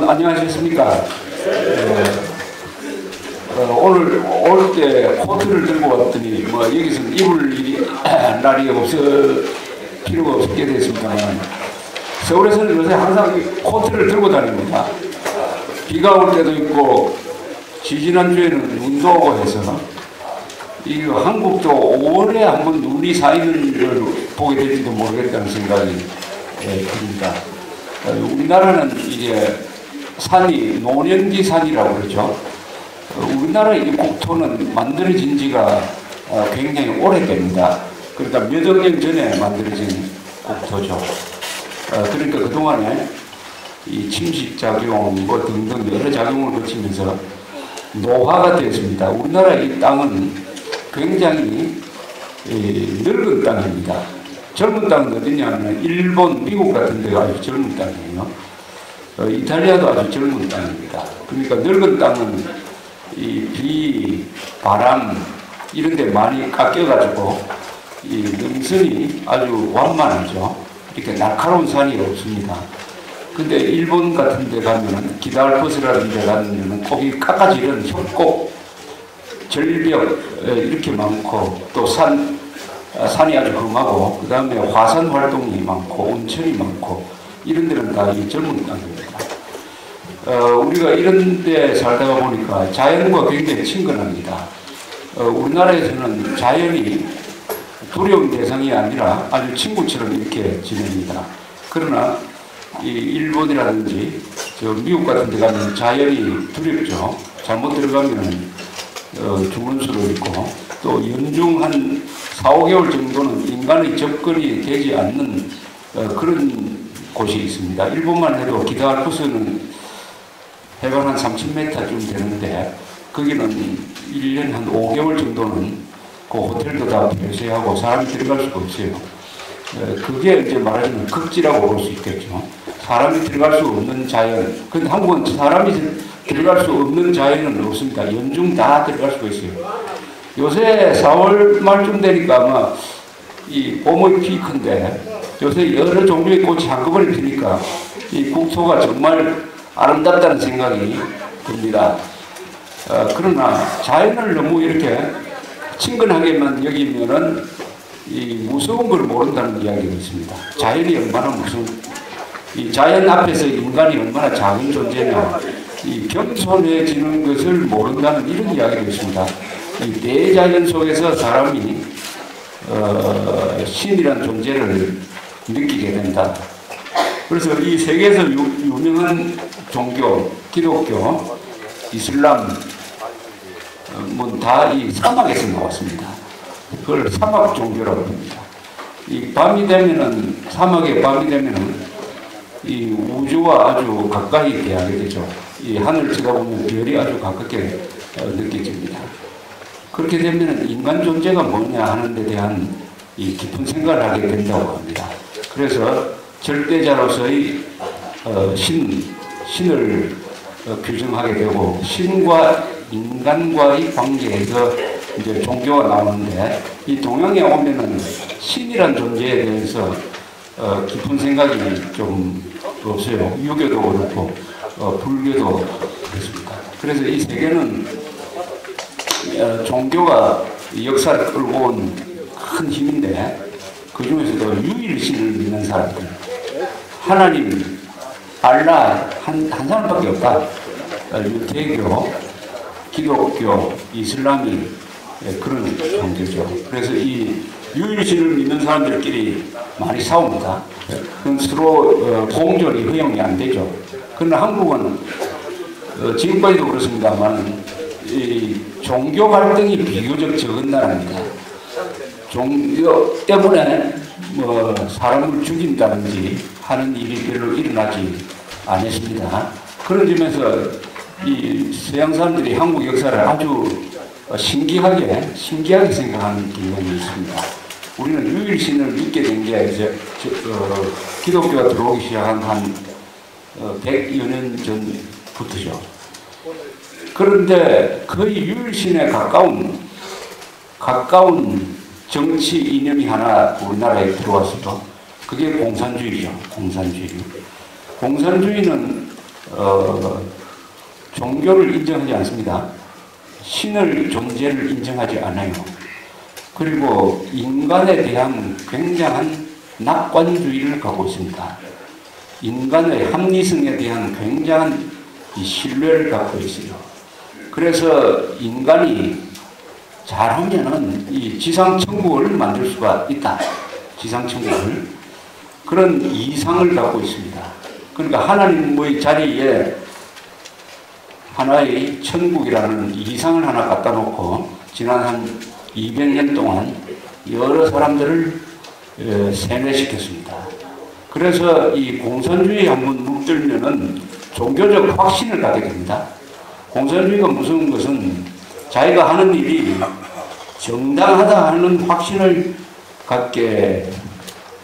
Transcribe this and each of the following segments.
여러분 안녕하셨습니까? 오늘 올 때 코트를 들고 왔더니 뭐 여기서는 입을 날이 필요가 없게 됐습니다만 서울에서는 요새 항상 코트를 들고 다닙니다. 비가 올 때도 있고 지지난주에는 눈도 오고 해서 이 한국도 5월에 한번 눈이 쌓이는 걸 보게 될지도 모르겠다는 생각이 듭니다. 우리나라는 이게 산이 노년기 산이라고 그러죠. 우리나라 이 국토는 만들어진 지가 굉장히 오래됩니다. 그러니까 몇 억 년 전에 만들어진 국토죠. 그러니까 그동안에 이 침식작용 뭐 등등 여러 작용을 거치면서 노화가 되었습니다. 우리나라 이 땅은 굉장히 늙은 땅입니다. 젊은 땅은 어디냐면 일본, 미국 같은 데가 아주 젊은 땅이에요. 이탈리아도 아주 젊은 땅입니다. 그러니까 늙은 땅은 이 비, 바람 이런 데 많이 깎여가지고 이 능선이 아주 완만하죠. 이렇게 날카로운 산이 없습니다. 근데 일본 같은 데 가면은 기달버스라는 데 가면은 거기 깎아지는 협곡, 절벽 이렇게 많고 또 산이 아주 험하고 그 다음에 화산 활동이 많고 온천이 많고 이런 데는 다 이 젊은 땅입니다. 우리가 이런 데 살다가 보니까 자연과 굉장히 친근합니다. 우리나라에서는 자연이 두려운 대상이 아니라 아주 친구처럼 이렇게 지냅니다. 그러나 이 일본이라든지 미국 같은 데 가면 자연이 두렵죠. 잘못 들어가면 죽을 수도 있고 또 연중 한 4, 5개월 정도는 인간의 접근이 되지 않는 그런 곳이 있습니다. 일본만 해도 기다알프스는 해발 한 30m쯤 되는데 거기는 1년 한 5개월 정도는 그 호텔도 다 폐쇄하고 사람이 들어갈 수가 없어요. 그게 이제 말하자면 극지라고 볼 수 있겠죠. 사람이 들어갈 수 없는 자연. 근데 한국은 사람이 들어갈 수 없는 자연은 없습니다. 연중 다 들어갈 수가 있어요. 요새 4월 말쯤 되니까 아마 이 봄의 피크인데 요새 여러 종류의 꽃이 한꺼번에 피니까 이 국토가 정말 아름답다는 생각이 듭니다. 그러나 자연을 너무 이렇게 친근하게만 여기면은 이 무서운 걸 모른다는 이야기가 있습니다. 자연이 얼마나 이 자연 앞에서 인간이 얼마나 작은 존재냐, 이 겸손해지는 것을 모른다는 이런 이야기가 있습니다. 이 대자연 속에서 사람이 신이란 존재를 느끼게 된다. 그래서 이 세계에서 유명한 종교, 기독교, 이슬람, 뭐 다 이 사막에서 나왔습니다. 그걸 사막 종교라고 합니다. 이 밤이 되면은, 사막의 밤이 되면은 이 우주와 아주 가까이 대하게 되죠. 이 하늘 쳐다보면 별이 아주 가깝게 느껴집니다. 그렇게 되면은 인간 존재가 뭐냐 하는 데 대한 이 깊은 생각을 하게 된다고 합니다. 그래서 절대자로서의 신을 규정하게 되고 신과 인간과의 관계에서 이제 종교가 나오는데 이 동양에 오면은 신이란 존재에 대해서 깊은 생각이 좀 없어요. 유교도 그렇고 불교도 그렇습니다. 그래서 이 세계는 종교가 역사를 끌고 온 큰 힘인데 그 중에서도 유일신을 믿는 사람들, 하나님, 알라 한 사람밖에 없다. 유대교, 기독교, 이슬람이 그런 종교죠. 그래서 이 유일신을 믿는 사람들끼리 많이 싸웁니다. 그건 서로 공존이 허용이 안 되죠. 그러나 한국은 지금까지도 그렇습니다만 이 종교 갈등이 비교적 적은 나라입니다. 종교 때문에 뭐 사람을 죽인다든지 하는 일이 별로 일어나지 않았습니다. 그런 점에서 이 서양 사람들이 한국 역사를 아주 신기하게 생각하는 경향이 있습니다. 우리는 유일신을 믿게 된 게 이제 기독교가 들어오기 시작한 한 100여 년 전부터죠. 그런데 거의 유일신에 가까운 정치 이념이 하나 우리나라에 들어왔어도 그게 공산주의죠. 공산주의는 종교를 인정하지 않습니다. 신의 존재를 인정하지 않아요. 그리고 인간에 대한 굉장한 낙관주의를 갖고 있습니다. 인간의 합리성에 대한 굉장한 신뢰를 갖고 있어요. 그래서 인간이 잘하면은 이 지상천국을 만들 수가 있다. 지상천국을. 그런 이상을 갖고 있습니다. 그러니까 하나님의 자리에 하나의 천국이라는 이상을 하나 갖다 놓고 지난 한 200년 동안 여러 사람들을 세뇌시켰습니다. 그래서 이 공산주의 한번 물들면은 종교적 확신을 갖게 됩니다. 공산주의가 무서운 것은 자기가 하는 일이 정당하다 하는 확신을 갖게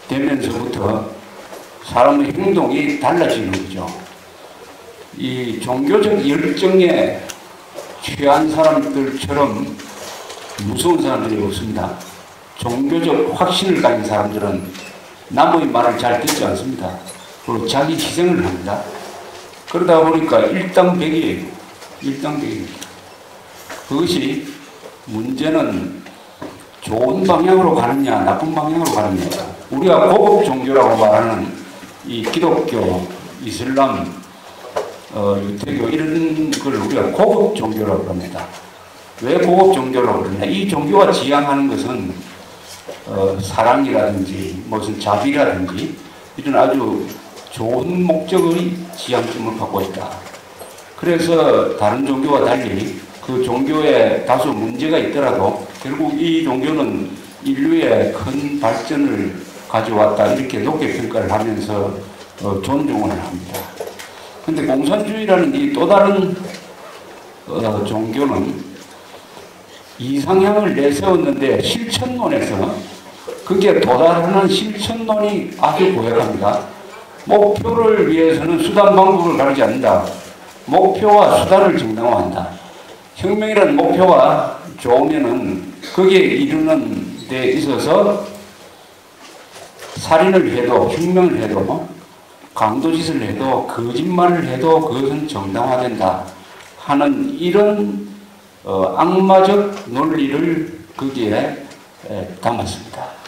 되면서부터 사람의 행동이 달라지는 거죠. 이 종교적 열정에 취한 사람들처럼 무서운 사람들이 없습니다. 종교적 확신을 가진 사람들은 남의 말을 잘 듣지 않습니다. 그리고 자기 희생을 합니다. 그러다 보니까 일당백이에요. 일당백입니다. 그것이 문제는 좋은 방향으로 가느냐 나쁜 방향으로 가느냐. 우리가 고급 종교라고 말하는 이 기독교, 이슬람, 유태교 이런 걸 우리가 고급 종교라고 합니다. 왜 고급 종교라고 그러냐. 이 종교가 지향하는 것은 사랑이라든지 무슨 자비라든지 이런 아주 좋은 목적의 지향점을 갖고 있다. 그래서 다른 종교와 달리 그 종교에 다소 문제가 있더라도 결국 이 종교는 인류의 큰 발전을 가져왔다 이렇게 높게 평가를 하면서 존중을 합니다. 근데 공산주의라는 이 또 다른 종교는 이상향을 내세웠는데 실천론에서 그게 도달하는 실천론이 아주 고약합니다. 목표를 위해서는 수단 방법을 가리지 않는다. 목표와 수단을 정당화한다. 혁명이라는 목표가 좋으면은 거기에 이르는 데 있어서 살인을 해도 혁명을 해도 강도짓을 해도 거짓말을 해도 그것은 정당화된다 하는 이런 악마적 논리를 거기에 담았습니다.